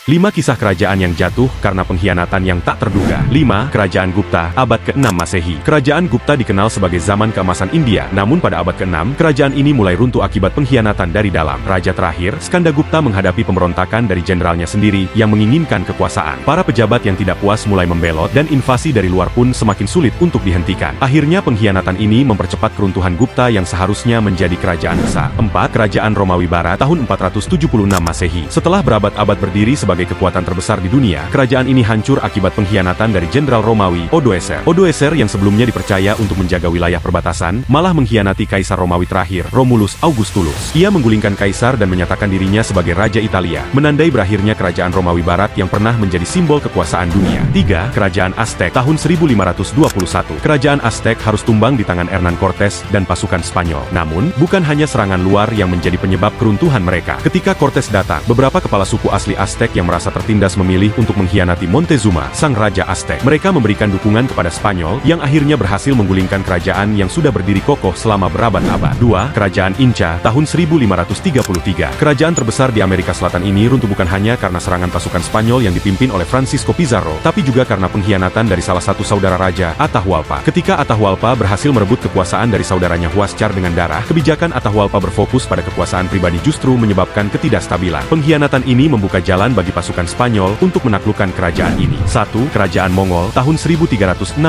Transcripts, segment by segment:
5 kisah kerajaan yang jatuh karena pengkhianatan yang tak terduga. 5. Kerajaan Gupta, abad ke-6 Masehi. Kerajaan Gupta dikenal sebagai zaman keemasan India, namun pada abad ke-6, kerajaan ini mulai runtuh akibat pengkhianatan dari dalam. Raja terakhir, Skandagupta menghadapi pemberontakan dari jenderalnya sendiri yang menginginkan kekuasaan. Para pejabat yang tidak puas mulai membelot dan invasi dari luar pun semakin sulit untuk dihentikan. Akhirnya pengkhianatan ini mempercepat keruntuhan Gupta yang seharusnya menjadi kerajaan besar. 4. Kerajaan Romawi Barat, tahun 476 Masehi. Setelah berabad-abad berdiri sebagai kekuatan terbesar di dunia, kerajaan ini hancur akibat pengkhianatan dari jenderal Romawi, Odoacer. Odoacer yang sebelumnya dipercaya untuk menjaga wilayah perbatasan, malah mengkhianati Kaisar Romawi terakhir, Romulus Augustulus. Ia menggulingkan kaisar dan menyatakan dirinya sebagai Raja Italia, menandai berakhirnya kerajaan Romawi Barat yang pernah menjadi simbol kekuasaan dunia. 3. Kerajaan Aztec, tahun 1521. Kerajaan Aztec harus tumbang di tangan Hernán Cortés dan pasukan Spanyol. Namun, bukan hanya serangan luar yang menjadi penyebab keruntuhan mereka. Ketika Cortés datang, beberapa kepala suku asli Aztec yang merasa tertindas memilih untuk mengkhianati Montezuma, sang Raja Aztec. Mereka memberikan dukungan kepada Spanyol, yang akhirnya berhasil menggulingkan kerajaan yang sudah berdiri kokoh selama berabad-abad. 2. Kerajaan Inca, tahun 1533. Kerajaan terbesar di Amerika Selatan ini runtuh bukan hanya karena serangan pasukan Spanyol yang dipimpin oleh Francisco Pizarro, tapi juga karena pengkhianatan dari salah satu saudara raja, Atahualpa. Ketika Atahualpa berhasil merebut kekuasaan dari saudaranya Huáscar dengan darah, kebijakan Atahualpa berfokus pada kekuasaan pribadi justru menyebabkan ketidakstabilan. Pengkhianatan ini membuka jalan bagi pasukan Spanyol untuk menaklukkan kerajaan ini. 1. Kerajaan Mongol, tahun 1368.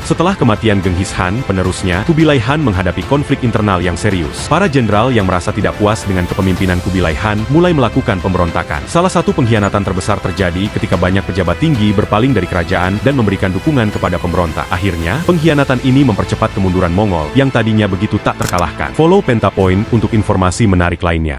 Setelah kematian Genghis Khan, penerusnya, Kubilai Khan menghadapi konflik internal yang serius. Para jenderal yang merasa tidak puas dengan kepemimpinan Kubilai Khan mulai melakukan pemberontakan. Salah satu pengkhianatan terbesar terjadi ketika banyak pejabat tinggi berpaling dari kerajaan dan memberikan dukungan kepada pemberontak. Akhirnya, pengkhianatan ini mempercepat kemunduran Mongol yang tadinya begitu tak terkalahkan. Follow Pentapoint untuk informasi menarik lainnya.